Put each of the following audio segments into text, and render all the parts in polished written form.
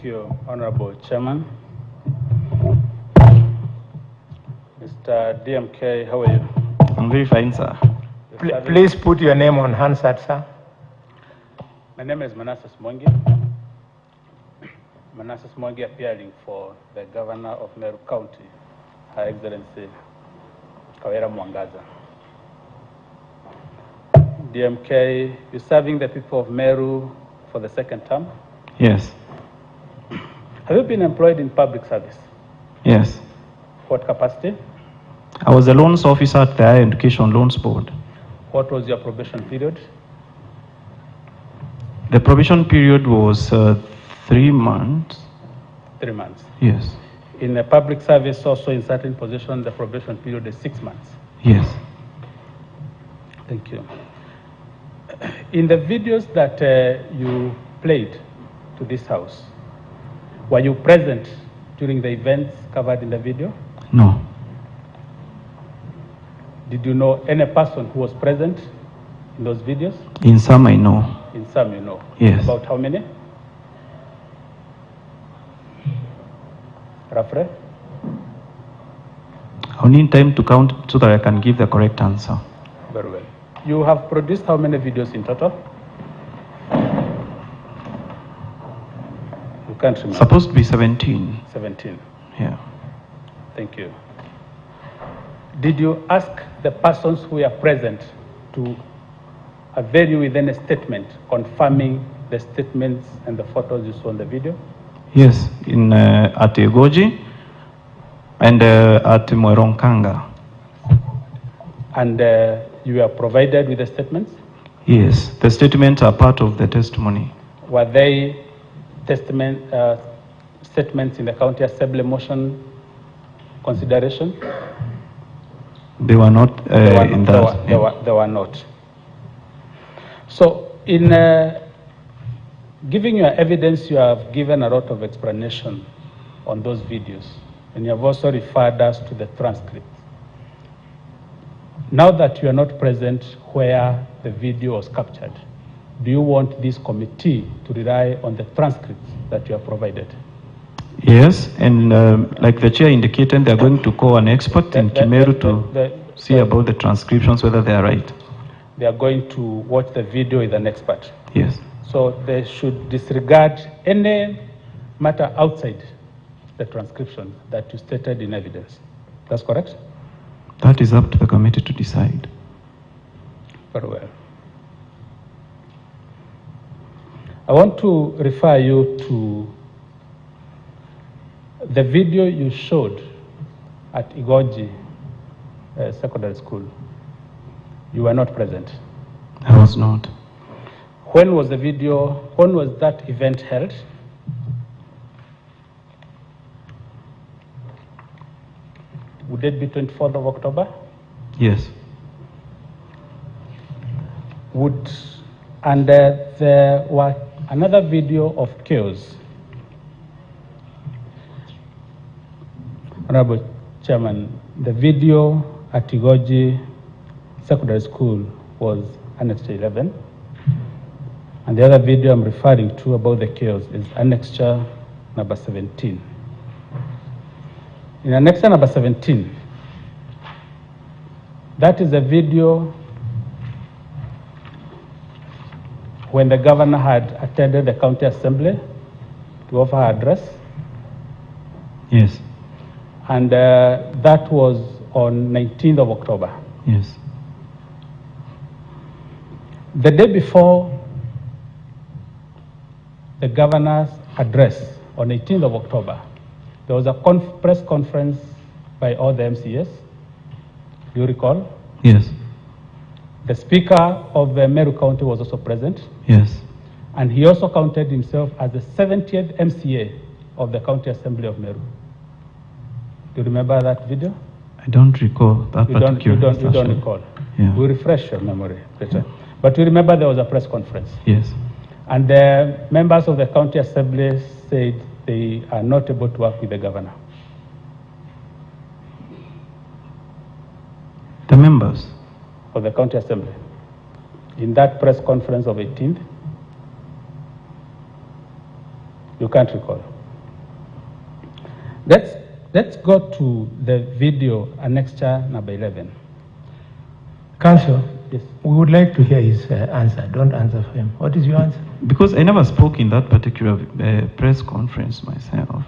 you, Honorable Chairman. Mr. DMK, how are you? I'm very fine, sir. Please put your name on Hansard, sir. My name is Manasses Mwangi. Manasses Mwangi, appearing for the Governor of Meru County, Her Excellency Kawira Mwangaza. DMK, you're serving the people of Meru for the second term? Yes. Have you been employed in public service? Yes. What capacity? I was a loans officer at the Higher Education Loans Board. What was your probation period? The probation period was 3 months. 3 months. Yes. In a public service, also in certain positions, the probation period is 6 months. Yes. Thank you. In the videos that you played to this house, were you present during the events covered in the video? No. Did you know any person who was present in those videos? In some I know. In some you know. Yes. About how many? Roughly? I'll need time to count so that I can give the correct answer. Very well. You have produced how many videos in total? You can't remember. Supposed to be 17. 17. Yeah. Thank you. Did you ask the persons who were present to avail you with any statement confirming the statements and the photos you saw in the video? Yes, in at Egoji and at Mweronkanga. And you were provided with the statements? Yes, the statements are part of the testimony. Were they statements in the county assembly motion consideration? They were not in that. They were not. So in giving your evidence, you have given a lot of explanation on those videos, and you have also referred us to the transcript. Now that you are not present where the video was captured, do you want this committee to rely on the transcripts that you have provided? Yes, and like the chair indicated, they're going to call an expert in Meru to see about the transcriptions, whether they are right. They are going to watch the video with an expert. Yes. So they should disregard any matter outside the transcription that you stated in evidence. That's correct? That is up to the committee to decide. Very well. I want to refer you to the video you showed at Igoji Secondary School. You were not present. I was not. When was the video, when was that event held? Would it be 24th of October? Yes. And there was another video of chaos. Honorable Chairman, the video at Igoji Secondary School was Annexure 11. And the other video I'm referring to about the chaos is Annexure number 17. In Annexure number 17, that is a video when the governor had attended the county assembly to offer her address. Yes. And that was on 19th of October. Yes. The day before the governor's address on 18th of October, there was a press conference by all the MCAs. Do you recall? Yes. The Speaker of the Meru County was also present. Yes. And he also counted himself as the 70th MCA of the County Assembly of Meru. Do you remember that video? I don't recall that particular. You don't recall. Yeah. We refresh your memory better. But you remember there was a press conference. Yes. And the members of the County Assembly said they are not able to work with the governor. The members of the County Assembly, in that press conference of 18th, you can't recall. Let's go to the video annexure number 11. Council, Yes. we would like to hear his answer. Don't answer for him. What is your answer? Because I never spoke in that particular press conference myself,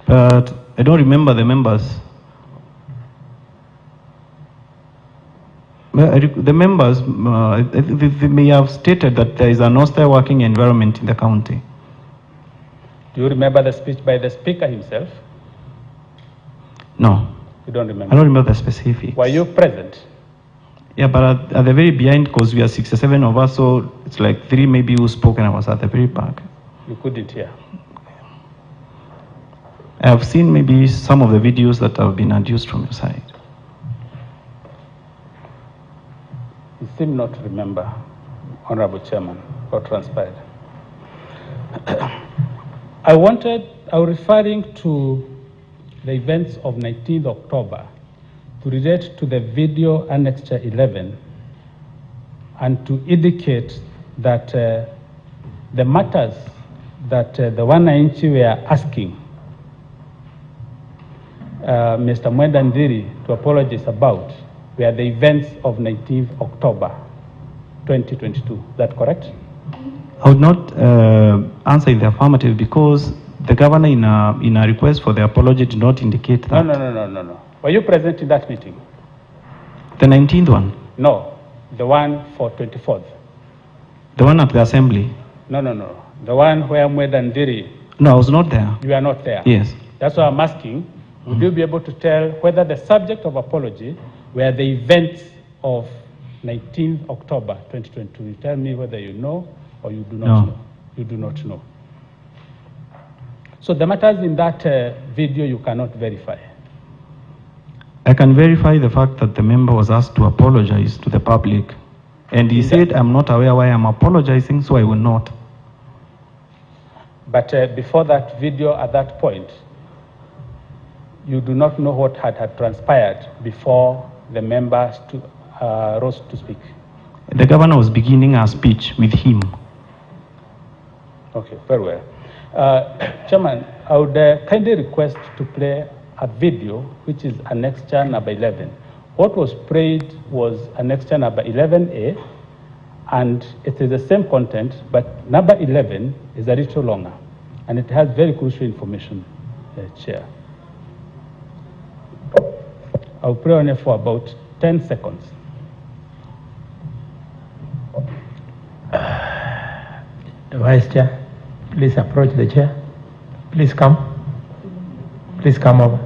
but I don't remember the members. The members, they may have stated that there is an hostile working environment in the county. Do you remember the speech by the speaker himself? No, You don't I remember? don't remember the specifics. Were you present? Yeah, but at the very behind, because we are 67 of us, so it's like 3 maybe who spoke, and I was at the very back. You couldn't hear. I have seen maybe some of the videos that have been adduced from your side. You seem not to remember, Honorable Chairman, what transpired. I was referring to the events of 19th October to relate to the video annexure 11 and to indicate that the matters that the Wananchi were asking Mr. Mwenda to apologize about were the events of 19th October 2022. Is that correct? I would not answer in the affirmative because the governor in a request for the apology did not indicate that. No. Were you present in that meeting? The 19th one? No, the one for 24th. The one at the assembly? No. The one where Mwenda No, I was not there. you are not there. Yes. That's why I'm asking, would you be able to tell whether the subject of apology were the events of 19th October 2022? You tell me whether you know or you do not know. You do not know. So the matters in that video you cannot verify. I can verify the fact that the member was asked to apologize to the public. And he said, I'm not aware why I'm apologizing, so I will not. But before that video at that point, you do not know what had transpired before the members rose to speak. The governor was beginning her speech with him. Okay, very well. Chairman, I would kindly request to play a video which is annexure number 11. What was played was annexure number 11A, and it is the same content, but number 11 is a little longer, and it has very crucial information, Chair. I'll play on it for about 10 seconds. The Vice Chair, please approach the chair. Please come. Please come over.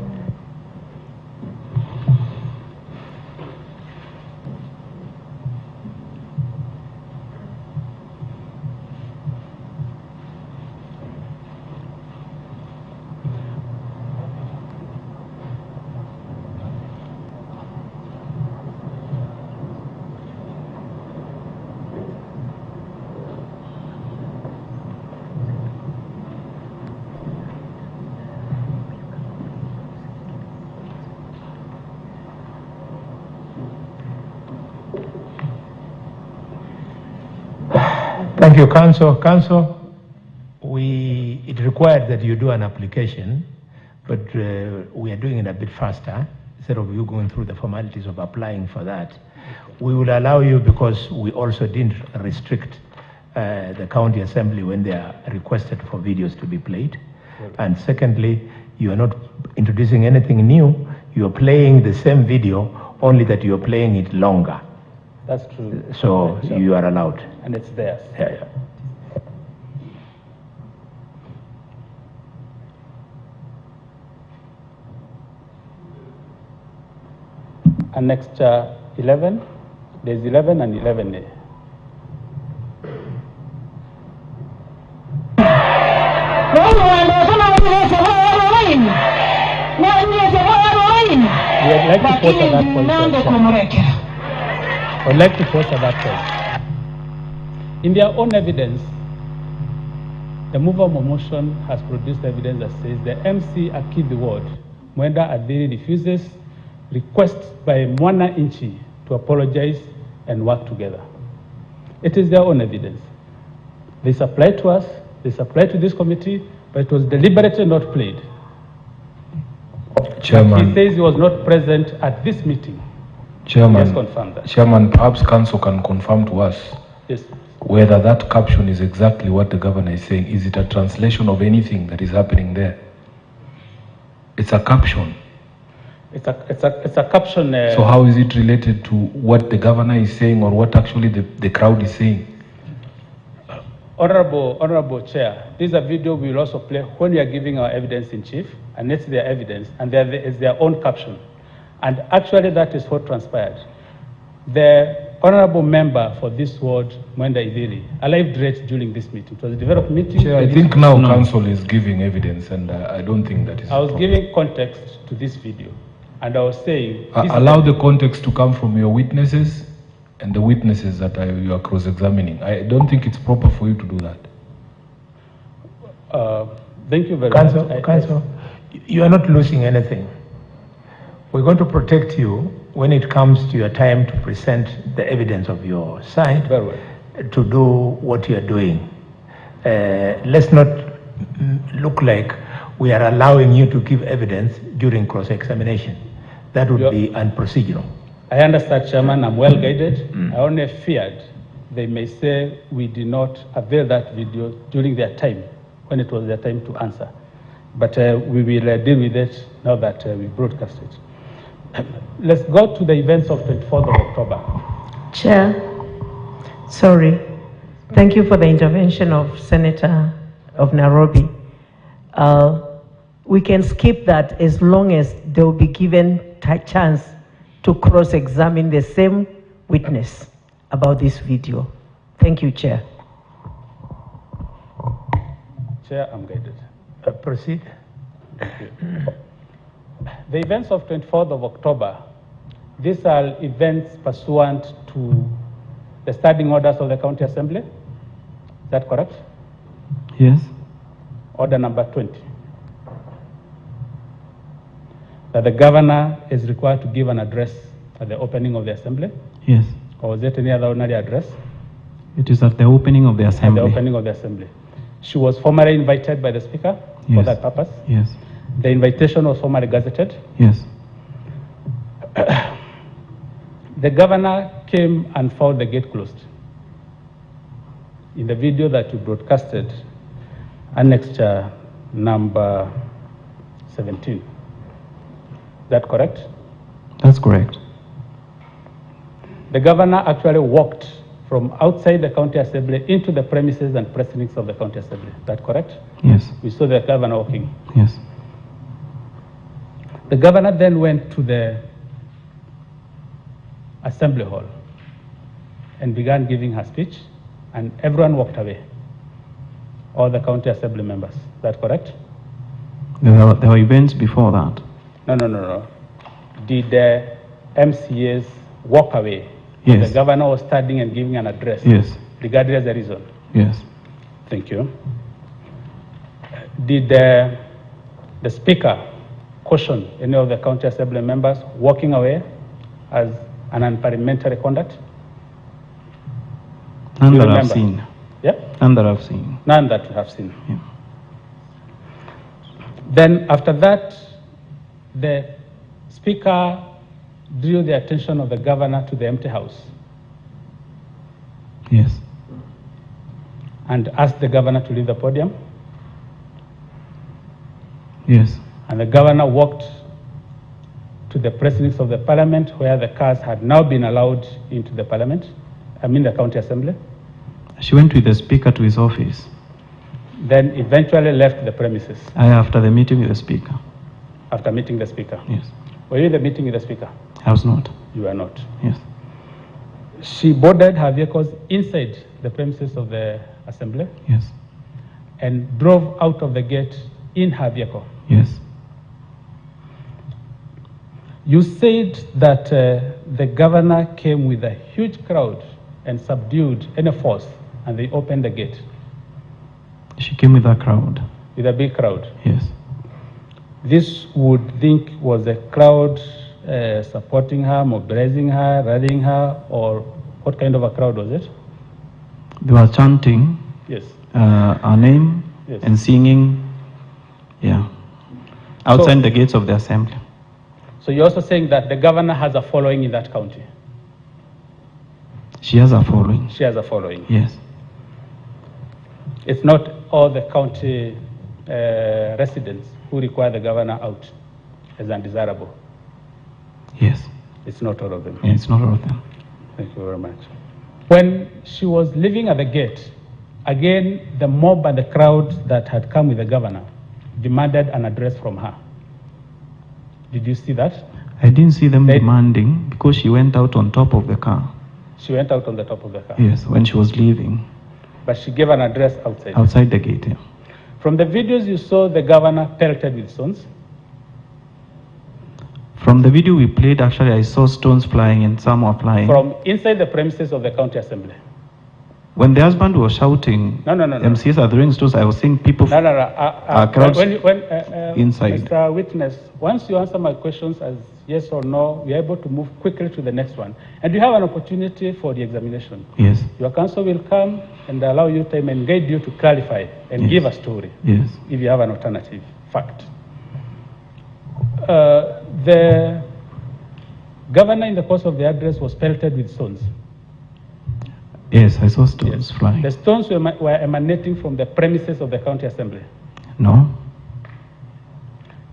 Thank you, Council. Council, it required that you do an application, but we are doing it a bit faster. Instead of you going through the formalities of applying for that, we will allow you because we also didn't restrict the county assembly when they are requested for videos to be played. And secondly, you are not introducing anything new. You are playing the same video, only that you are playing it longer. That's true. So you are allowed. And it's theirs. Yeah. Annexure 11, there's 11 and 11A. I'd like to pause at that point. I'd like to pause at that point. In their own evidence, the mover of motion has produced evidence that says the MC Akid Ward, Mwenda Adiri refuses request by Mwananchi to apologize and work together. It is their own evidence. They supplied to us, they supplied to this committee, but it was deliberately not played. Chairman, he says he was not present at this meeting. Chairman, Yes, confirm that. Chairman, perhaps Council can confirm to us Yes. whether that caption is exactly what the governor is saying. Is it a translation of anything that is happening there? It's a caption. It's a caption. So how is it related to what the governor is saying or what actually the crowd is saying? Honorable Chair, this is a video we will also play when we are giving our evidence in chief, and it's their evidence, and there is their own caption. And actually that is what transpired. The honorable member for this ward, Mwenda Idiri, arrived late during this meeting. It was a developed meeting. Chair, I think now Council is giving evidence, and I don't think that is. I was giving context to this video, and I was saying... allow the context to come from your witnesses and the witnesses that you are cross-examining. I don't think it's proper for you to do that. Thank you very much. Counsel, you are not losing anything. We're going to protect you when it comes to your time to present the evidence of your side. Very well. To do what you are doing. Let's not look like we are allowing you to give evidence during cross-examination. That would be unprocedural. I understand, Chairman. I'm well guided. I only feared they may say we did not avail that video during their time, when it was their time to answer. But we will deal with it now that we broadcast it. Let's go to the events of 24th of October. Chair, sorry. Thank you for the intervention of Senator of Nairobi. We can skip that as long as they will be given a chance to cross-examine the same witness about this video. Thank you, Chair. Chair, I'm guided. Proceed. Thank you. The events of 24th of October, these are events pursuant to the standing orders of the County Assembly. Is that correct? Yes. Order number 20. That the governor is required to give an address at the opening of the assembly? Yes. Or was it any other ordinary address? It is at the opening of the assembly. At the opening of the assembly. She was formally invited by the speaker for that purpose? Yes. The invitation was formally gazetted? Yes. The governor came and found the gate closed. In the video that you broadcasted, annexure number 17. Is that correct? That's correct. The governor actually walked from outside the county assembly into the premises and precincts of the county assembly. Is that correct? Yes. We saw the governor walking. Yes. The governor then went to the assembly hall and began giving her speech, and everyone walked away, all the county assembly members. Is that correct? There were events before that. No. Did the MCAs walk away? Yes. The governor was standing and giving an address. Yes. Regardless of the reason. Yes. Thank you. Did the speaker caution any of the county assembly members walking away as an unparliamentary conduct? None that I've seen. Yeah? None that I've seen. None that we have seen. Yeah. Then after that, the speaker drew the attention of the governor to the empty house. Yes. And asked the governor to leave the podium. Yes. And the governor walked to the precincts of the parliament where the cars had now been allowed into the parliament, the county assembly. She went with the speaker to his office. Then eventually left the premises. After the meeting with the speaker. After meeting the speaker? Yes. Were you in the meeting with the speaker? I was not. You were not? Yes. She boarded her vehicles inside the premises of the assembly? Yes. And drove out of the gate in her vehicle? Yes. You said that the governor came with a huge crowd and subdued any force, and they opened the gate. She came with a crowd. With a big crowd? Yes. This would think was a crowd supporting her, mobilizing her, rallying her, or what kind of a crowd was it? They were chanting. Yes. Her name. Yes. And singing. Yeah. Outside the gates of the assembly. So you're also saying that the governor has a following in that county? She has a following. She has a following. Yes. It's not all the county residents who require the governor out as undesirable. Yes. It's not all of them. Yeah, it's not all of them. Thank you very much. When she was living at the gate, again, the mob and the crowd that had come with the governor demanded an address from her. Did you see that? I didn't see them demanding because she went out on top of the car. She went out on the top of the car? Yes, when she was leaving. But she gave an address outside? Outside the gate, yeah. From the videos you saw the governor pelted with stones? From the video we played, actually, I saw stones flying and some were flying. From inside the premises of the county assembly? When the husband was shouting, No. MCs are throwing stones, I was seeing people, crowds inside. Mr. Witness, once you answer my questions as yes or no, we are able to move quickly to the next one. And you have an opportunity for the examination. Yes. Your counsel will come and allow you time and guide you to clarify and give a story. Yes. If you have an alternative fact. The governor in the course of the address was pelted with stones. Yes, I saw stones flying. The stones were emanating from the premises of the county assembly. No.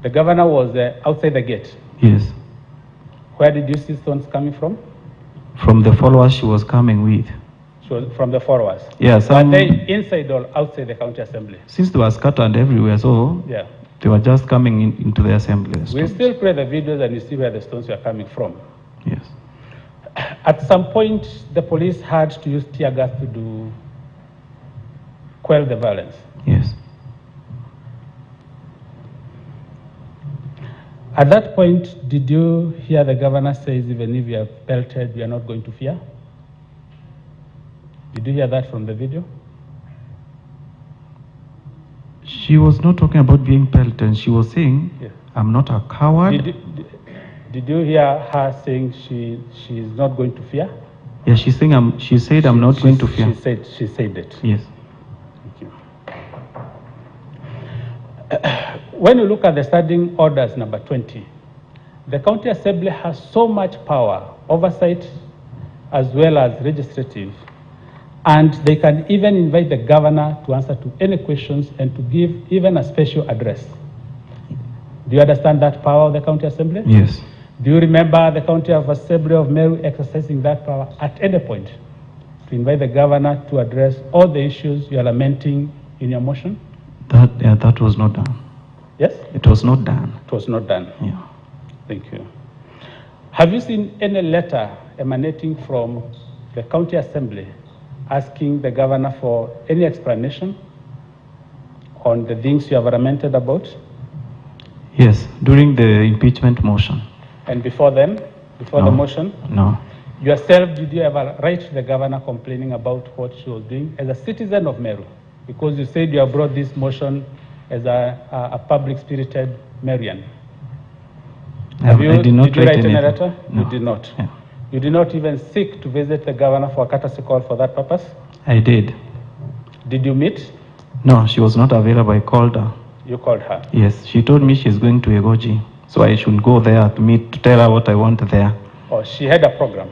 The governor was outside the gate. Yes. Where did you see stones coming from? From the followers she was coming with. She was from the followers. Yeah, Were they inside or outside the county assembly? Since they were scattered everywhere, so yeah, they were just coming into the assembly. We'll still play the videos and you see where the stones were coming from. Yes. At some point, the police had to use tear gas to quell the violence. Yes. At that point, did you hear the governor says, even if you are pelted, you are not going to fear? Did you hear that from the video? She was not talking about being pelted. She was saying, I'm not a coward. Did you hear her saying she is not going to fear? Yeah, she's saying she said I'm not going to fear. She said it. Yes. Thank you. When you look at the standing orders number 20, the county assembly has so much power, oversight, as well as legislative, and they can even invite the governor to answer to any questions and to give even a special address. Do you understand that power of the county assembly? Yes. Do you remember the county assembly of Meru exercising that power at any point to invite the governor to address all the issues you are lamenting in your motion? That was not done. Yes? It was not done. It was not done. Yeah. Thank you. Have you seen any letter emanating from the county assembly asking the governor for any explanation on the things you have lamented about? Yes, during the impeachment motion. And before then? Before the motion? No. Yourself, did you ever write to the governor complaining about what she was doing as a citizen of Meru? Because you said you have brought this motion as a public-spirited Marian. I did not did you write any anything. letter? No. You did not. Yeah. You did not even seek to visit the governor for a courtesy call for that purpose? I did. Did you meet? No, she was not available. I called her. You called her? Yes, she told me she's going to Egoji, so I should go there to meet, to tell her what I want there. Oh, she had a program?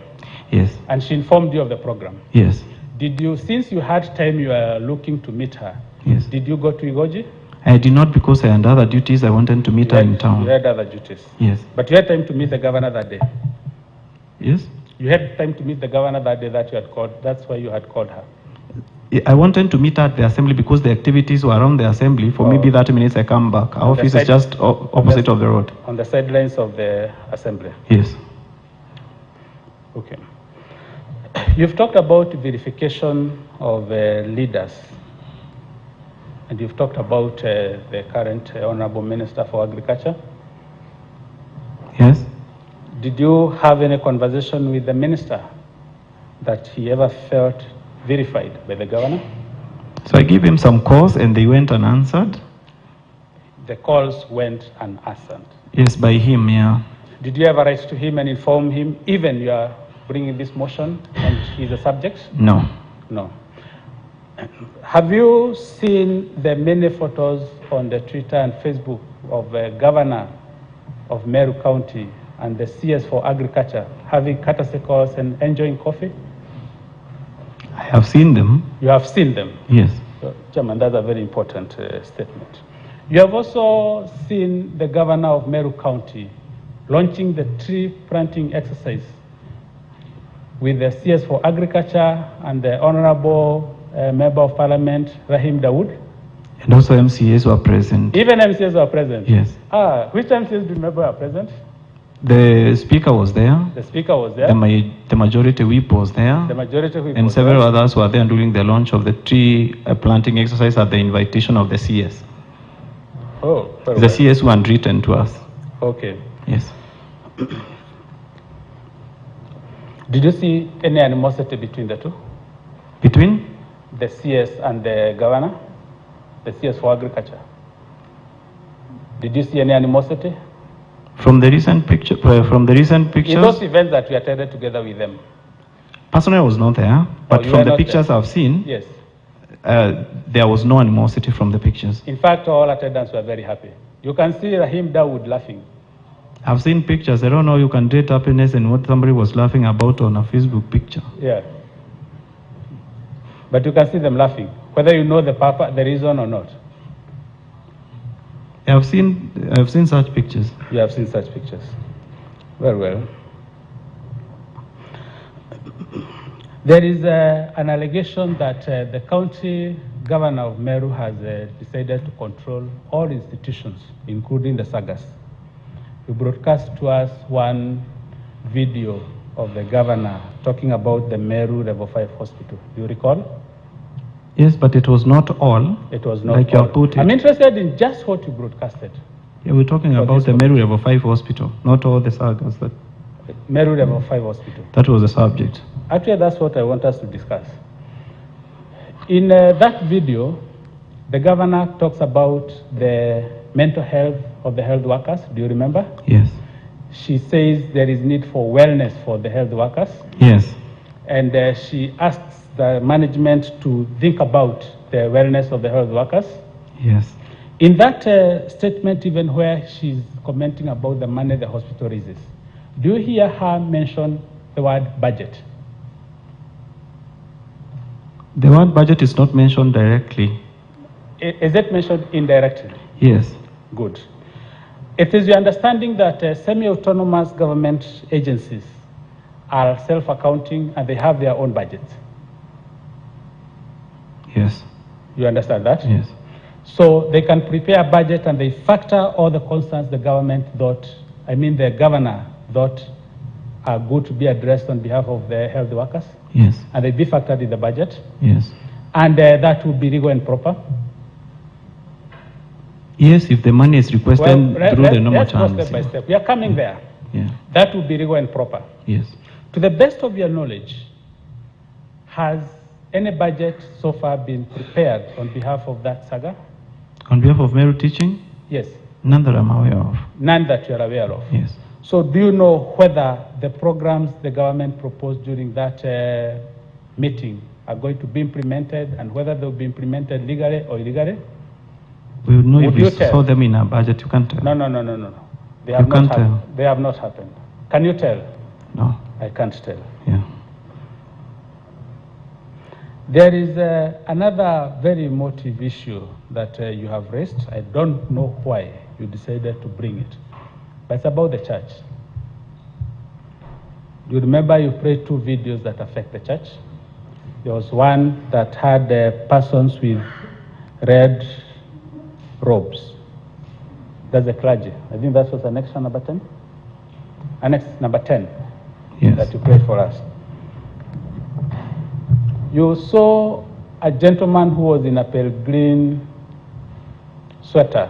Yes. And she informed you of the program? Yes. Did you, since you had time, you were looking to meet her? Yes. Did you go to Igoji? I did not because I had other duties. I wanted to meet her in town. You had other duties? Yes. But you had time to meet the governor that day? Yes. You had time to meet the governor that day that you had called, that's why you had called her? I wanted to meet her at the assembly because the activities were around the assembly. For maybe 30 minutes I come back. Our office is just opposite of the road. On the sidelines of the assembly? Yes. Okay. You've talked about verification of leaders. And you've talked about the current Honorable Minister for Agriculture. Yes. Did you have any conversation with the minister that he ever felt verified by the governor? So I gave him some calls and they went unanswered. The calls went unanswered? Yes, by him, yeah. Did you ever write to him and inform him, even you are bringing this motion and he's a subject? No. No. Have you seen the many photos on the Twitter and Facebook of the governor of Meru County and the CS for agriculture having courtesy calls and enjoying coffee? I have seen them. You have seen them? Yes. Chairman, that's a very important statement. You have also seen the governor of Meru County launching the tree planting exercise with the CS for agriculture and the Honorable Member of Parliament, Rahim Dawood. And also MCAs were present. Even MCAs were present? Yes. Which MCAs do you remember were present? The speaker was there. The speaker was there. The majority whip was there. The majority whip and was several there. others were there during the launch of the tree planting exercise at the invitation of the CS. Oh, very The well. CS were written to us. Okay. Yes. Did you see any animosity between the two? Between? The CS and the governor? The CS for agriculture? Did you see any animosity? From the recent picture, In pictures, those events that we attended together with them? personally I was not there, but you from were the not pictures there? I've seen, Yes. there was no animosity from the pictures. In fact, all attendants were very happy. You can see Rahim Dawood laughing. I've seen pictures. I don't know you can date happiness and what somebody was laughing about on a Facebook picture. Yeah. But you can see them laughing, whether you know the reason or not. I've seen such pictures. You have seen such pictures. Very well. There is an allegation that the county governor of Meru has decided to control all institutions, including the sagas. You broadcast to us one video of the governor talking about the Meru Level 5 hospital. Do you recall? Yes, but it was not all. It was not like you all. have put it. I'm interested in just what you broadcasted. Yeah, we're talking For about this the one. Meru Level 5 hospital, not all the sagas. Meru Level 5 hospital. That was the subject. Actually, that's what I want us to discuss. In that video, the governor talks about the mental health of the health workers. Do you remember? Yes. She says there is need for wellness for the health workers. Yes. And she asks the management to think about the wellness of the health workers. Yes. In that statement, even where she's commenting about the money the hospital raises, do you hear her mention the word budget? The word budget is not mentioned directly. Is it mentioned indirectly? Yes. Good. It is your understanding that semi-autonomous government agencies are self-accounting and they have their own budgets. Yes. You understand that? Yes. So they can prepare a budget and they factor all the concerns the government thought, the governor thought are good to be addressed on behalf of the health workers. Yes. And they be factored in the budget. Yes. And that would be legal and proper. Yes, if the money is requested through the normal let's go channels. step by step. We are coming there. Yeah. That would be legal and proper. Yes. To the best of your knowledge, has any budget so far been prepared on behalf of that saga? On behalf of Meru Teaching? Yes. None that I'm aware of. None that you are aware of? Yes. So do you know whether the programs the government proposed during that meeting are going to be implemented and whether they will be implemented legally or illegally? We would know Would if you we tell? saw them in our budget. You can't tell. No. They You have not can't happened. tell. They have not happened. Can you tell? No. I can't tell. Yeah. There is another very emotive issue that you have raised. I don't know why you decided to bring it, but it's about the church. Do you remember you played two videos that affect the church? There was one that had persons with red robes. That's the clergy. I think that was annex number 10. Annex number 10 Yes. that you played for us. You saw a gentleman who was in a pale green sweater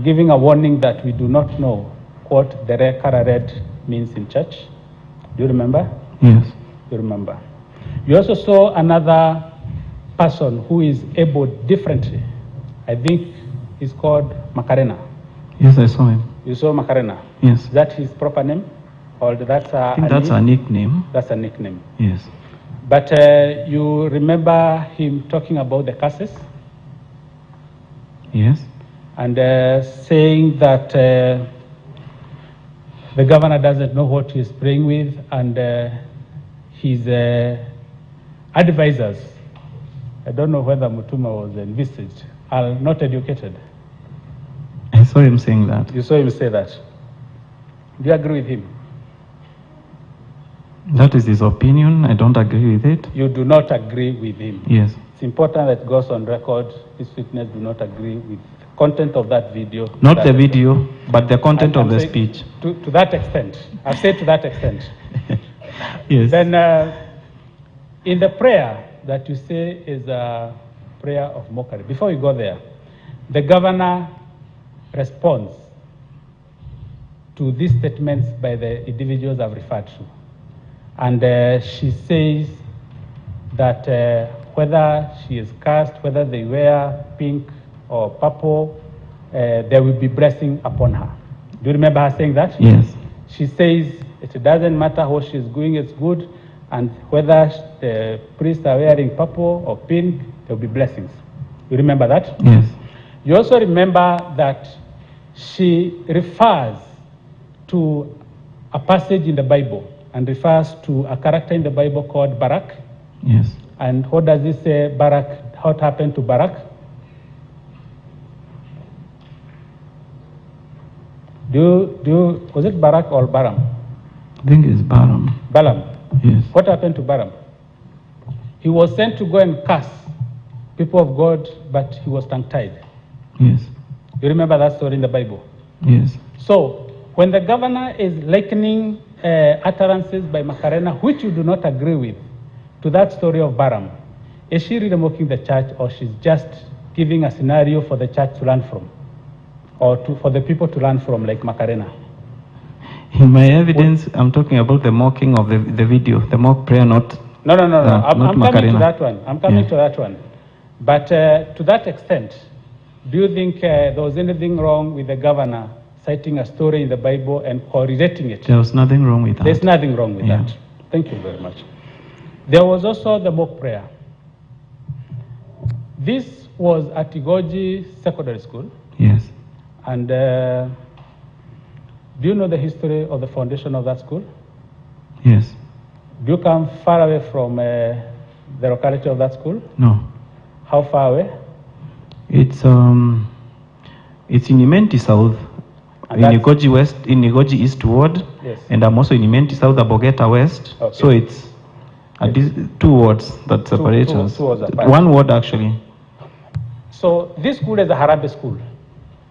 giving a warning that we do not know what the color red means in church. Do you remember? Yes. You remember. You also saw another person who is able differently. I think he's called Macarena. Yes, I saw him. You saw Macarena? Yes. Is that his proper name? Or that's I think that's a nickname. That's a nickname. Yes. But you remember him talking about the curses Yes. and saying that The governor doesn't know what he's praying with, and his advisors, I don't know whether Mutuma was envisaged, are not educated. I saw him saying that. You saw him say that. Do you agree with him? That is his opinion. I don't agree with it. You do not agree with him. Yes. It's important that it goes on record. His witness do not agree with the content of that video. Not the video, but the content of the speech. To that extent. I've said to that extent. Yes. Then in the prayer that you say is a prayer of mockery, before you go there, the governor responds to these statements by the individuals I've referred to. And she says that whether she is cast, whether they wear pink or purple, there will be blessing upon her. Do you remember her saying that? Yes. She says it doesn't matter how she's going, it's good, and whether the priests are wearing purple or pink, there will be blessings. You remember that? Yes. You also remember that she refers to a passage in the Bible and refers to a character in the Bible called Barak. Yes. And what does it say, Barak, what happened to Barak? Was it Barak or Balaam? I think it's Balaam. Balaam. Yes. What happened to Balaam? He was sent to go and curse people of God, but he was tongue-tied. Yes. You remember that story in the Bible? Yes. So, when the governor is likening utterances by Macarena, which you do not agree with, to that story of Balaam, is she really mocking the church, or she's just giving a scenario for the church to learn from, or for the people to learn from, like Macarena? In my evidence, I'm talking about the mocking of the video, the mock prayer, not... No. I'm coming to that one. I'm coming Yeah. to that one. But to that extent, do you think there was anything wrong with the governor citing a story in the Bible and correlating it? There was nothing wrong with that. There's nothing wrong with Yeah. that. Thank you very much. There was also the mock prayer. This was at Igoji Secondary School. Yes. And do you know the history of the foundation of that school? Yes. Do you come far away from the locality of that school? No. How far away? It's in Imenti South, And in that's- Igoji West, in Igoji East Ward, Yes. and I'm also in Imenti South, Abogeta West. Okay. So it's these 2 wards that separate two us. wards apart. 1 ward actually. So this school is a Harambee school.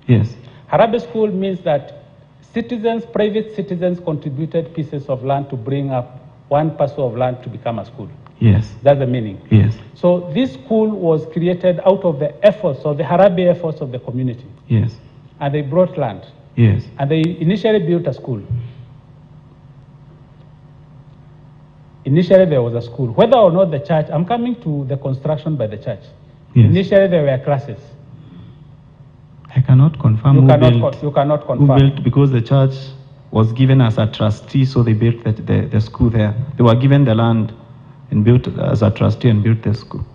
Yes. Harambee school means that citizens, private citizens, contributed pieces of land to bring up one parcel of land to become a school. Yes. That's the meaning. Yes. So this school was created out of the efforts of the Harambee efforts of the community. Yes. And they brought land. Yes. And they initially built a school. Initially there was a school. Whether or not the church, I'm coming to the construction by the church. Yes. Initially there were classes. I cannot confirm You who cannot, built, you cannot who confirm. built, because the church was given as a trustee, so they built the school there. They were given the land and built as a trustee and built the school.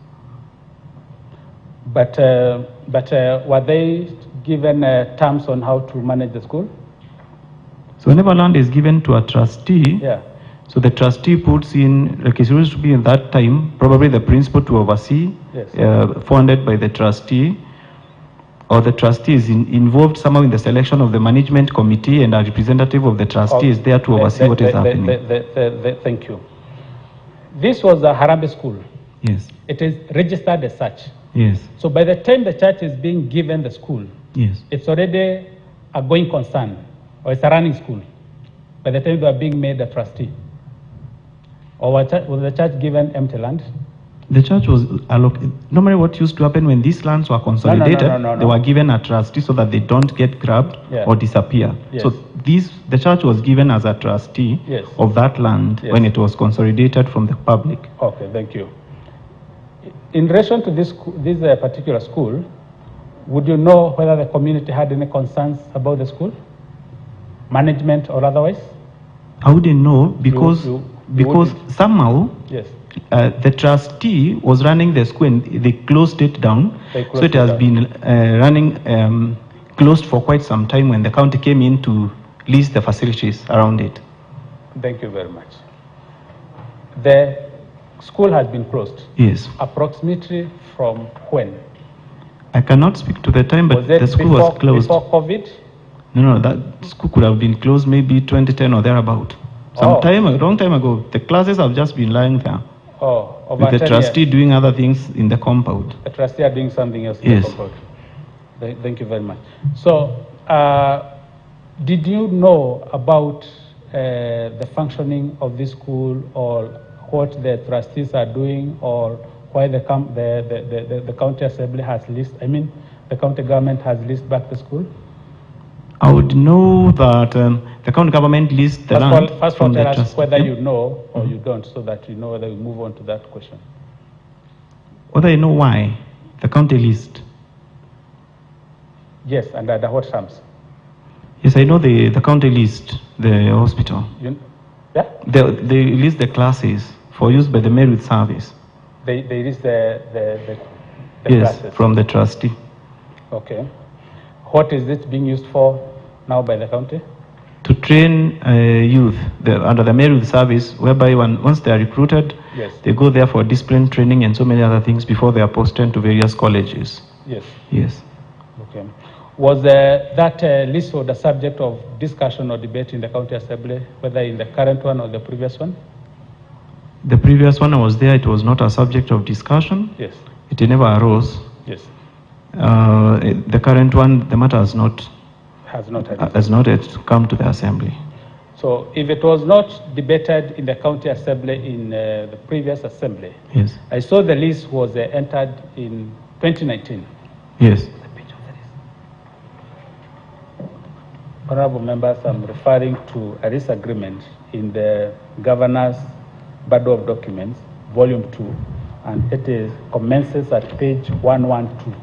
But were they given terms on how to manage the school? So whenever land is given to a trustee, Yeah. so the trustee puts in, like it used to be in that time, probably the principal to oversee, Yes. funded by the trustee, or the trustee is involved somehow in the selection of the management committee, and a representative of the trustee is there to oversee what is happening. Thank you. This was a Harambee school. Yes, It is registered as such. yes, So by the time the church is being given the school, yes. it's already a going concern, or it's a running school. By the time they are being made a trustee. Or was the church given empty land? The church was allocated. Normally what used to happen when these lands were consolidated, No. they were given a trustee so that they don't get grabbed Yeah. or disappear. Yes. So the church was given as a trustee Yes. of that land Yes. when it was consolidated from the public. Okay, thank you. In relation to this particular school, would you know whether the community had any concerns about the school? Management or otherwise? I wouldn't know because you because wouldn't. somehow Yes. the trustee was running the school and they closed it down. They So closed it it has down. been running closed for quite some time when the county came in to lease the facilities around it. Thank you very much. The school has been closed. Yes. Approximately from when? I cannot speak to the time, but Was it the school before, was closed. before COVID? No, that school could have been closed maybe 2010 or thereabout. A long time ago. The classes have just been lying there. Oh, over with the 10 trustee years. doing other things in the compound. The trustee are doing something else in Yes. the compound. Thank you very much. So, did you know about the functioning of this school, or what the trustees are doing, or why the county assembly has the county government has leased back the school? I would know that the county government leased the land First of from all, the tell us trustee. whether you know or you don't, so that you know whether we move on to that question. Whether you know why the county leased. Yes, and under what terms? Yes, I know the county leased the hospital. Yeah? They leased the classes for use by the Meru service. They leased the Yes, classes. from the trustee. Okay. What is it being used for now by the county? To train youth under the Meru service, whereby once they are recruited, Yes. they go there for discipline training and so many other things before they are posted to various colleges. Yes. Yes. Okay. Was that list the subject of discussion or debate in the county assembly, whether in the current one or the previous one? The previous one I was there, it was not a subject of discussion. Yes. It never arose. Yes. The current one, the matter has not yet come to the assembly. So if it was not debated in the county assembly in the previous assembly, Yes. I saw the list was entered in 2019. Yes. Honorable members, I'm referring to a lease agreement in the governor's bundle of documents, volume 2, and it commences at page 112.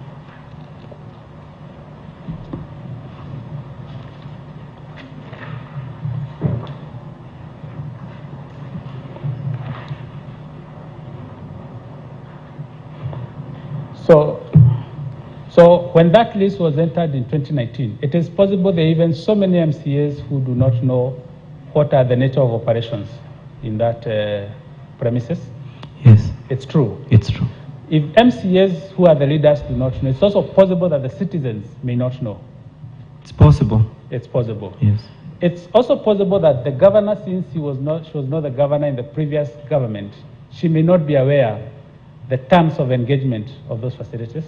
So when that list was entered in 2019, it is possible there are even so many MCAs who do not know what are the nature of operations in that premises. Yes. It's true. It's true. If MCAs who are the leaders do not know, it's also possible that the citizens may not know. It's possible. It's possible. Yes. It's also possible that the governor, since she was not the governor in the previous government, she may not be aware the terms of engagement of those facilities.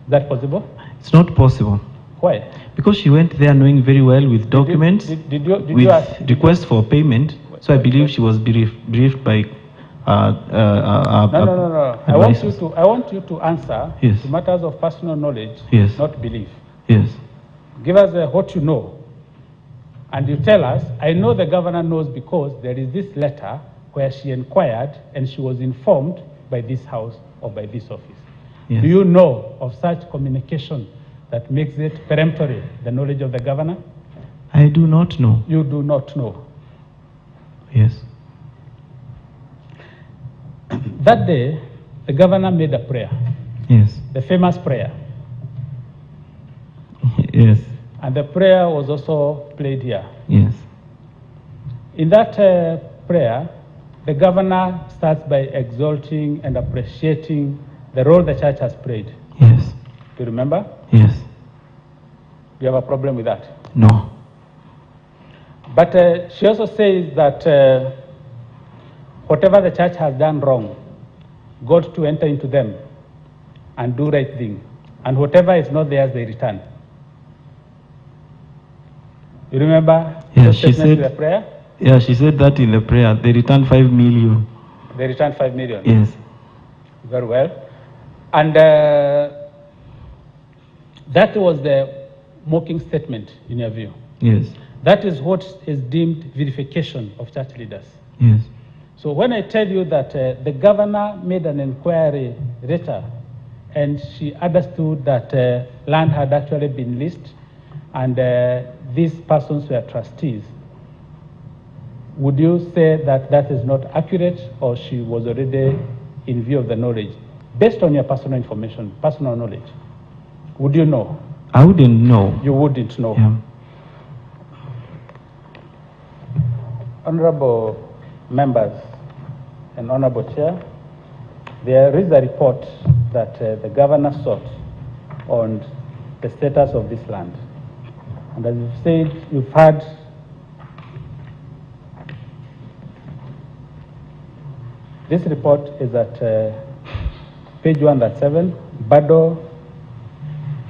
Is that possible? It's not possible. Why? Because she went there knowing very well with documents, Did you with ask? request for payment. So I believe she was briefed by No. I want you to answer Yes. to matters of personal knowledge, Yes. not belief. Yes. Give us what you know. And you tell us, I know the governor knows because there is this letter where she inquired and she was informed by this house or by this office. Yes. Do you know of such communication that makes it peremptory, the knowledge of the governor? I do not know. You do not know. Yes. That day, the governor made a prayer, Yes. the famous prayer. Yes. And the prayer was also played here. Yes. In that prayer, the governor starts by exalting and appreciating the role the church has played. Yes. Do you remember? Yes. Do you have a problem with that? No. But she also says that whatever the church has done wrong, God to enter into them and do right thing. And whatever is not theirs, they return. You remember Yeah, the she statement said. in the prayer? Yeah, she said that in the prayer. They returned 5 million. They returned 5 million. Yes. Very well. And that was the mocking statement in your view. Yes. That is what is deemed vilification of church leaders. Yes. So when I tell you that the governor made an inquiry later and she understood that land had actually been leased and these persons were trustees, would you say that that is not accurate, or she was already in view of the knowledge? Based on your personal information, personal knowledge, would you know? I wouldn't know. You wouldn't know. Yeah. Honorable members and Honorable Chair, there is a report that the governor sought on the status of this land. And as you've said, you've had this report is at page 107, bundle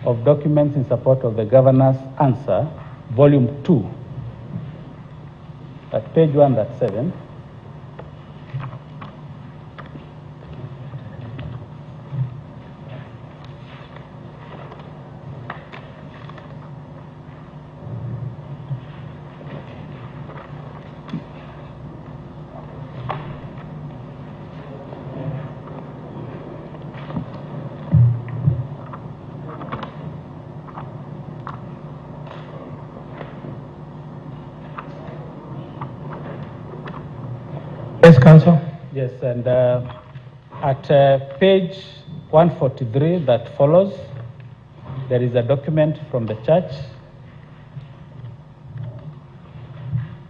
of documents in support of the governor's answer, volume 2, at page 107. Yes, Council. Yes, and at page 143 that follows, there is a document from the church,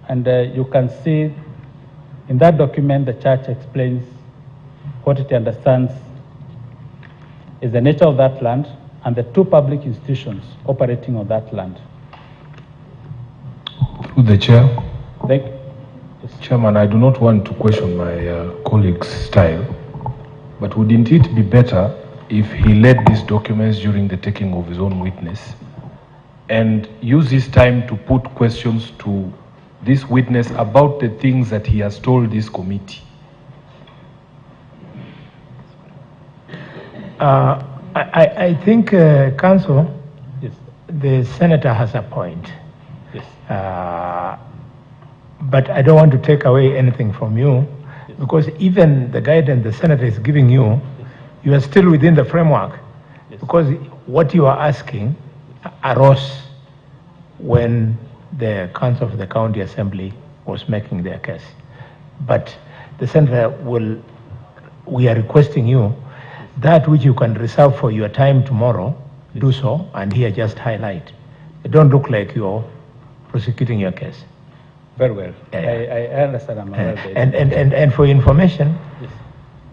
and you can see in that document the church explains what it understands is the nature of that land and the two public institutions operating on that land. Through the chair. Thank you. Chairman, I do not want to question my colleague's style, but wouldn't it be better if he led these documents during the taking of his own witness and use his time to put questions to this witness about the things that he has told this committee? I think, Council, Yes. the senator has a point. Yes. But I don't want to take away anything from you, because even the guidance the senator is giving you, you are still within the framework, because what you are asking arose when the council of the county assembly was making their case. But the senator we are requesting you that which you can reserve for your time tomorrow, do so, and here just highlight. Don't look like you're prosecuting your case. Very well. Yeah. I understand. I'm aware of it. And for information, Yes.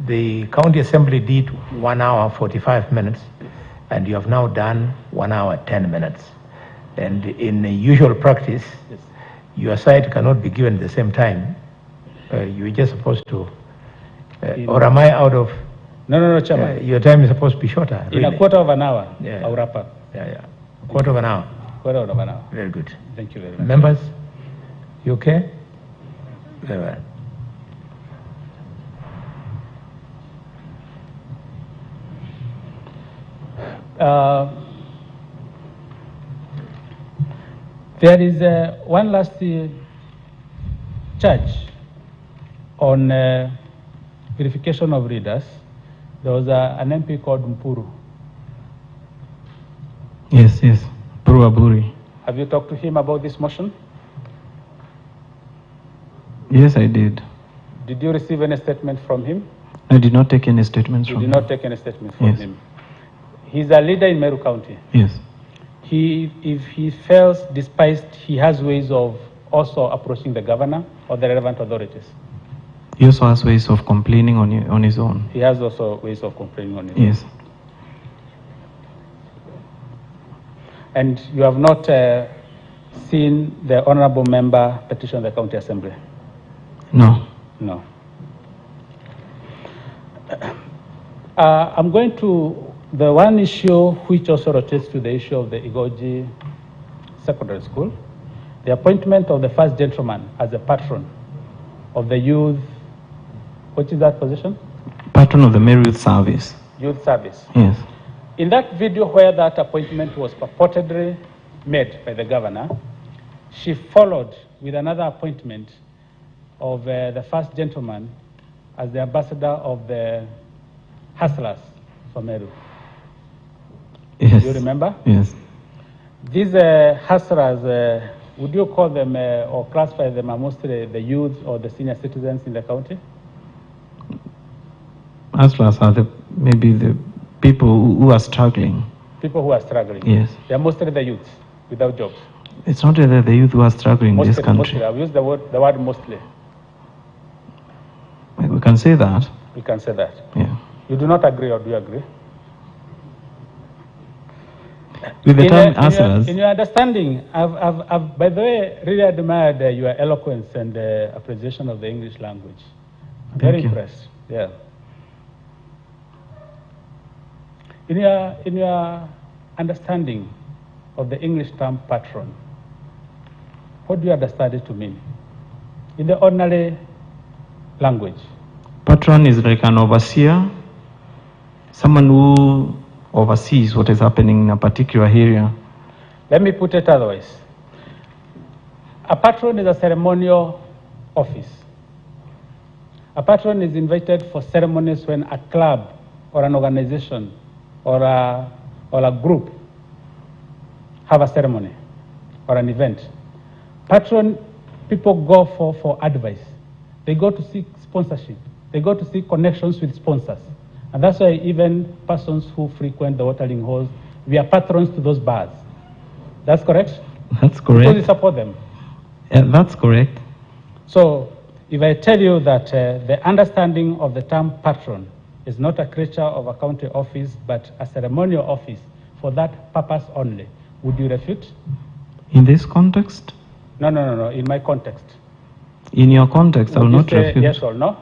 the county assembly did 1 hour 45 minutes, and you have now done 1 hour 10 minutes. And in the usual practice, Yes. your side cannot be given the same time. You're just supposed to, or am I out of? No, Chairman. Your time is supposed to be shorter. In really. a quarter of an hour, Yeah. I'll wrap up. Yeah. Quarter of an hour. Quarter of an hour. Very good. Thank you very much. Members, you okay? Very well. There is one last charge on verification of readers. There was an MP called Mpuru. Yes, Pruaburi. Have you talked to him about this motion? Yes, I did. Did you receive any statement from him? I did not take any statements You from did him. not take any statement from Yes. him. He's a leader in Meru County. Yes. If he feels despised, he has ways of also approaching the governor or the relevant authorities. He also has ways of complaining on his own. He has also ways of complaining on it. Yes. And you have not seen the honorable member petition the county assembly? No. No. I'm going to the one issue which also rotates to the issue of the Igoji Secondary School, the appointment of the first gentleman as a patron of the youth. What is that position? Patron of the Meru Youth Service. Youth Service. Yes. In that video where that appointment was purportedly made by the governor, she followed with another appointment of the first gentleman as the ambassador of the hustlers from Meru. Yes. Do you remember? Yes. These hustlers, would you call them or classify them amongst the youth or the senior citizens in the county? Hustlers are maybe the people who are struggling. People who are struggling. Yes. They are mostly the youth without jobs. It's not really the youth who are struggling in this country. Mostly. I've used the word mostly. We can say that. We can say that. Yeah. You do not agree, or do you agree? With the term answers. In your understanding, I've by the way, really admired your eloquence and appreciation of the English language. I'm very impressed. Yeah. In your understanding of the English term patron, what do you understand it to mean? In the ordinary language. Patron is like an overseer, someone who oversees what is happening in a particular area. Let me put it otherwise. A patron is a ceremonial office. A patron is invited for ceremonies when a club or an organization or a group have a ceremony or an event. Patron, people go for advice. They go to seek sponsorship. They go to seek connections with sponsors. And that's why even persons who frequent the watering holes, we are patrons to those bars. That's correct? That's correct. Because we support them. That's correct. So if I tell you that the understanding of the term patron is not a creature of a county office, but a ceremonial office for that purpose only, would you refute? In this context? No, in my context. In your context, I will not refute. Yes or no?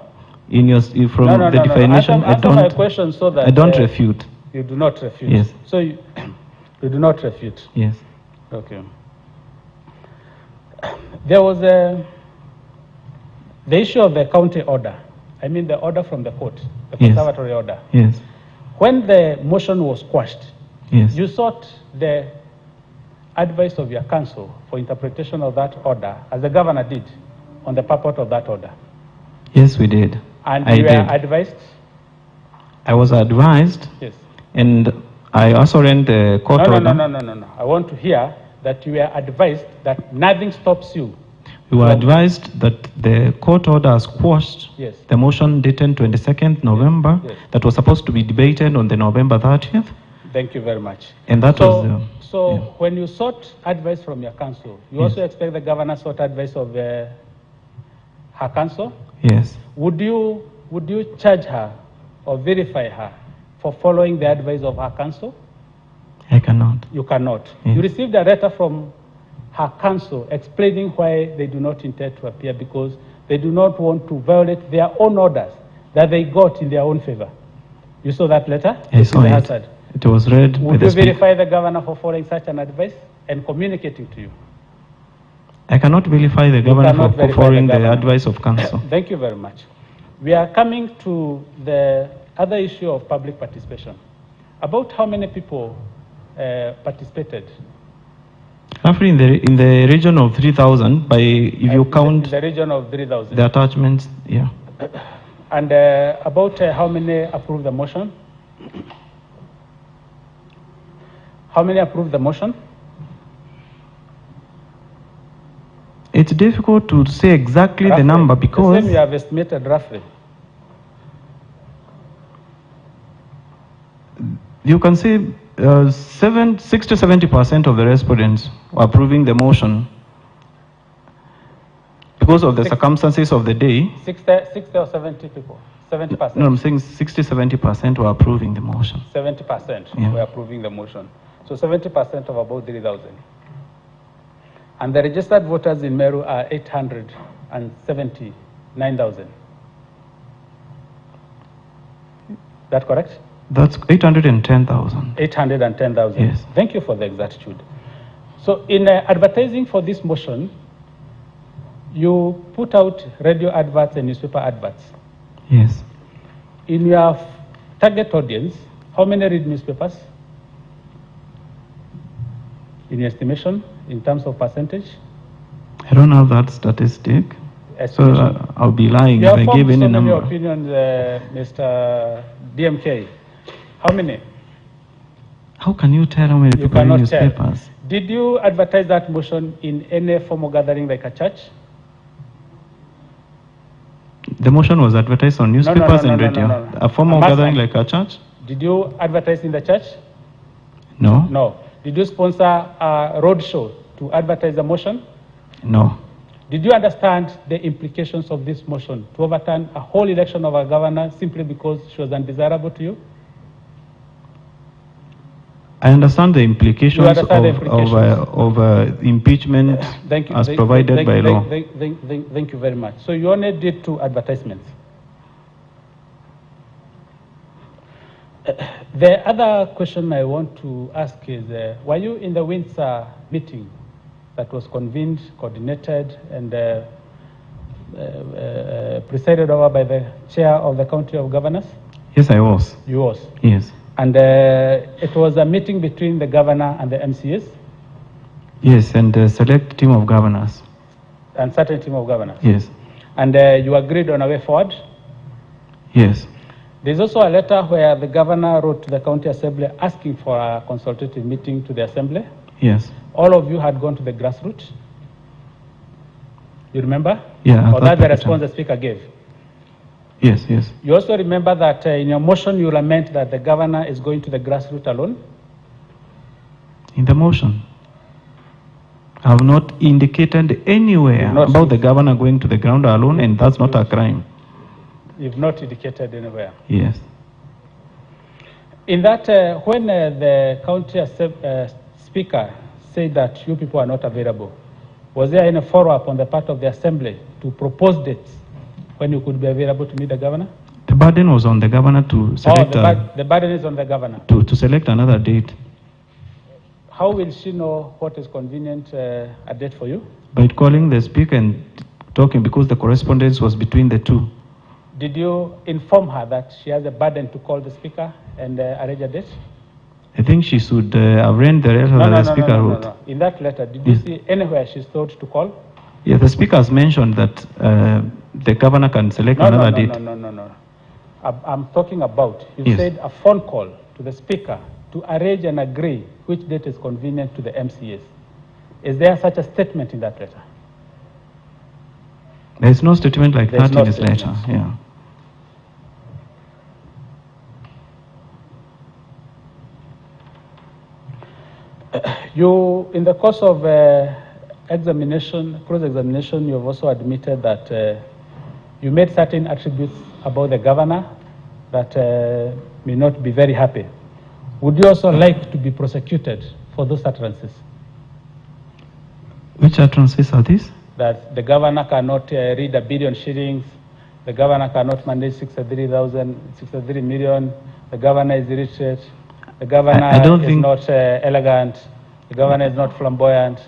In your, from the definition, answer my question so that I don't refute. You do not refute. Yes. So you do not refute. Yes. Okay. There was the issue of the county order. I mean the order from the court, the conservatory order. Yes. When the motion was quashed, yes, you sought the advice of your counsel for interpretation of that order, as the governor did, on the purport of that order. Yes, we did. And you were advised? I was advised. Yes. And I also ran the court order. No. I want to hear that you were advised that nothing stops you. We were advised that the court order has quashed the motion dated 22nd November that was supposed to be debated on the November 30th. Thank you very much. And that was So when you sought advice from your counsel, you also expect the governor sought advice of her counsel? Yes. Would you charge her or verify her for following the advice of her counsel? I cannot. You cannot. Yes. You received a letter from her counsel explaining why they do not intend to appear, because they do not want to violate their own orders that they got in their own favor. You saw that letter? I saw it. It was read by the Would you verify the governor for following such an advice and communicating to you? I cannot vilify the governor for following the advice of counsel. Thank you very much. We are coming to the other issue of public participation. About how many people participated? Roughly in the region of 3,000, by if you count the region of 3,000. The attachments, yeah. And about how many approved the motion? How many approved the motion? It's difficult to say exactly the number because... The same you have estimated roughly. You can say 60–70% of the respondents were approving the motion because of the circumstances of the day. 60 or 70 people? 70%? No, I'm saying 60–70% were approving the motion. 70% were approving the motion. So 70% of about 3,000. And the registered voters in Meru are 879,000. That correct? That's 810,000. 810,000. Yes. Thank you for the exactitude. So in advertising for this motion, you put out radio adverts and newspaper adverts. Yes. In your target audience, how many read newspapers? In your estimation, in terms of percentage? I don't have that statistic, so I'll be lying if I give any number. Your opinions, Mr. DMK. How many? How can you tell how many people read newspapers? Tell. Did you advertise that motion in any formal gathering like a church? The motion was advertised on newspapers and radio. A formal gathering like a church? Did you advertise in the church? No. No. Did you sponsor a road show to to advertise the motion? No. Did you understand the implications of this motion to overturn a whole election of a governor simply because she was undesirable to you? I understand the implications understand the implications? of impeachment as provided by law. Thank you very much. So you only did 2 advertisements. The other question I want to ask is, were you in the Windsor meeting that was convened, coordinated, and presided over by the chair of the County of Governors? Yes, I was. You was? Yes. And it was a meeting between the governor and the MCAs? Yes, and a select team of governors. And certain team of governors? Yes. And you agreed on a way forward? Yes. There's also a letter where the governor wrote to the county assembly asking for a consultative meeting to the assembly. Yes. All of you had gone to the grassroots. You remember? Yeah. Or that's the response the speaker gave? Yes, yes. You also remember that in your motion you lament that the governor is going to the grassroots alone? In the motion, I have not indicated anywhere about the governor going to the ground alone, and that's not a crime. You've not indicated anywhere? Yes. In that, when the county speaker said that you people are not available, was there any follow-up on the part of the assembly to propose dates when you could be available to meet the governor? The burden was on the governor to select the burden is on the governor. To select another date. How will she know what is convenient a date for you? By calling the speaker and talking, because the correspondence was between the two. Did you inform her that she has a burden to call the speaker and arrange a date? I think she should have read the letter that the speaker wrote. No. In that letter, did you see anywhere she's told to call? Yes, the speaker has mentioned that the governor can select another date. No. I'm talking about, you said a phone call to the speaker to arrange and agree which date is convenient to the MCAs. Is there such a statement in that letter? There is no statement like that in his letter. Yeah. You, in the course of cross-examination, you have also admitted that you made certain attributes about the governor that may not be very happy. Would you also like to be prosecuted for those utterances? Which utterances are these? That the governor cannot read 1 billion shillings, the governor cannot manage 63 million, the governor is illiterate, the governor is not elegant, the governor is not flamboyant.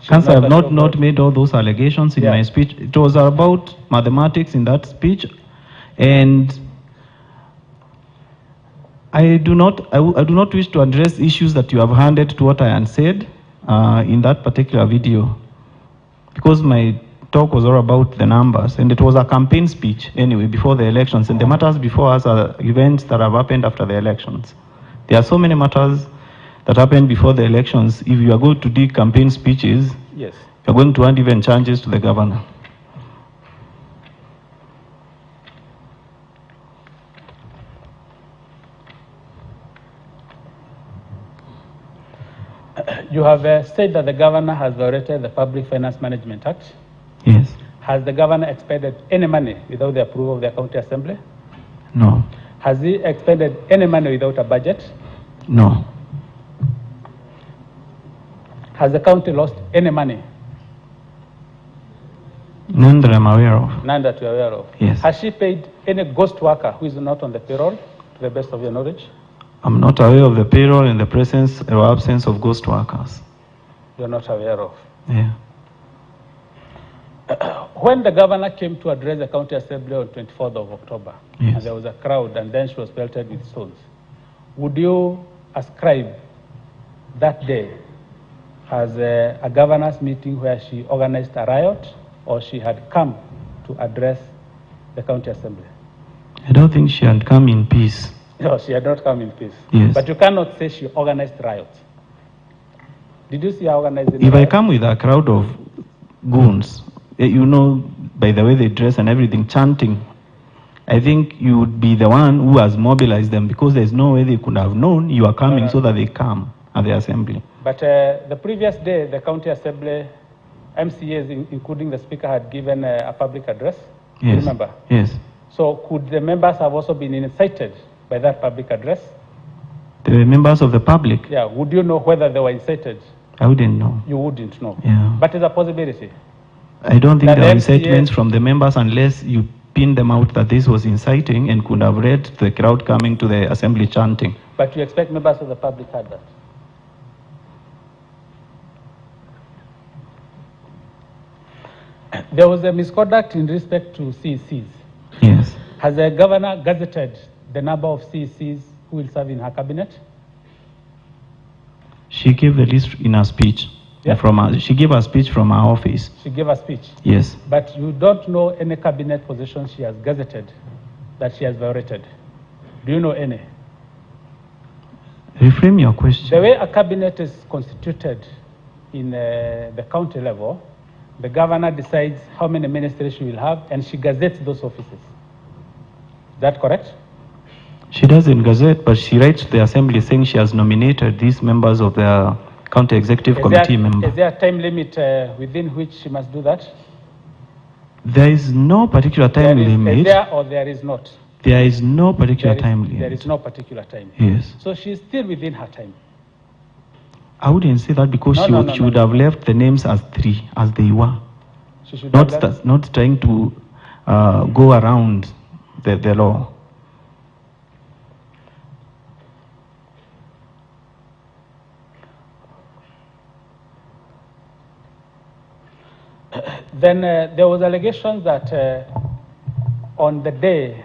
Council, I have not made all those allegations in my speech. It was about mathematics in that speech, and I do not wish to address issues that you have handed to what I said in that particular video, because my talk was all about the numbers, and it was a campaign speech anyway before the elections, and the matters before us are events that have happened after the elections. There are so many matters that happened before the elections. If you are going to do campaign speeches, yes, you are going to hand even charges to the governor. You have said that the governor has violated the Public Finance Management Act. Yes. Has the governor expended any money without the approval of the county assembly? No. Has he expended any money without a budget? No. Has the county lost any money? None that I'm aware of. None that you're aware of? Yes. Has she paid any ghost worker who is not on the payroll, to the best of your knowledge? I'm not aware of the payroll in the presence or absence of ghost workers. You're not aware of? Yeah. When the governor came to address the county assembly on 24th of October, yes, and there was a crowd, and then she was pelted with stones, would you ascribe that day as a governor's meeting where she organized a riot, or she had come to address the county assembly? I don't think she had come in peace. No, she had not come in peace. Yes. But you cannot say she organized riots. Did you see her organizing If riot? I come with a crowd of goons, you know, by the way they dress and everything, chanting, I think you would be the one who has mobilized them, because there's no way they could have known you are coming so that they come. at the assembly. But the previous day, the county assembly MCAs, including the speaker, had given a public address. Yes. You remember? Yes. So could the members have also been incited by that public address? The members of the public? Yeah. Would you know whether they were incited? I wouldn't know. You wouldn't know. Yeah. But it's a possibility. I don't think That there are the incitements MCA from the members unless you pin them out that this was inciting and could have read the crowd coming to the assembly chanting. But you expect members of the public had that? There was a misconduct in respect to CECs. Yes. Has the governor gazetted the number of CECs who will serve in her cabinet? She gave the list in her speech. Yeah. She gave a speech from her office. She gave a speech. Yes. But you don't know any cabinet position she has gazetted that she has violated. Do you know any? Reframe your question. The way a cabinet is constituted in the county level, the governor decides how many ministers she will have, and she gazettes those offices. Is that correct? She doesn't gazette, but she writes to the assembly saying she has nominated these members of the county executive committee member. Is there a time limit within which she must do that? There is no particular time limit. Is there or there is not? There is no particular time limit. There is no particular time. Yes. So she is still within her time. I wouldn't say that because she would have left the names as 3, as they were. She should Not trying to go around the law. Then there was allegations that on the day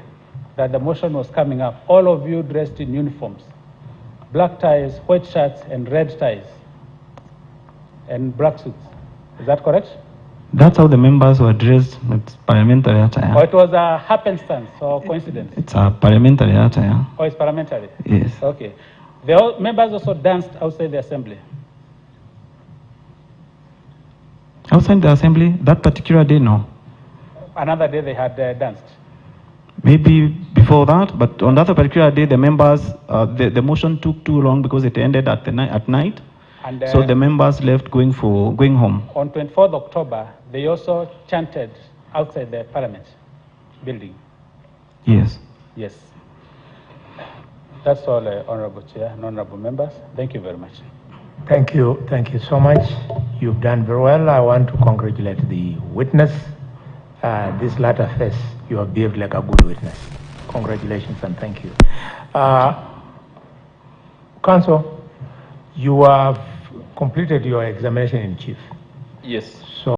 that the motion was coming up, all of you dressed in uniforms, black ties, white shirts, and red ties, and black suits. Is that correct? That's how the members were dressed. It's parliamentary attire. Or it was a happenstance or coincidence? It's a parliamentary attire. Or it's parliamentary? Yes. Okay. Members also danced outside the assembly. Outside the assembly, that particular day, no. Another day they had danced. Maybe before that, but on that particular day, the members, the motion took too long because it ended at night. And, so the members left going home. On 24th October, they also chanted outside the parliament building. Yes. Yes. That's all, Honorable Chair and Honorable Members. Thank you very much. Thank you so much. You've done very well. I want to congratulate the witness. This latter phase, you have behaved like a good witness. Congratulations and thank you. Counsel, you have completed your examination in chief. Yes.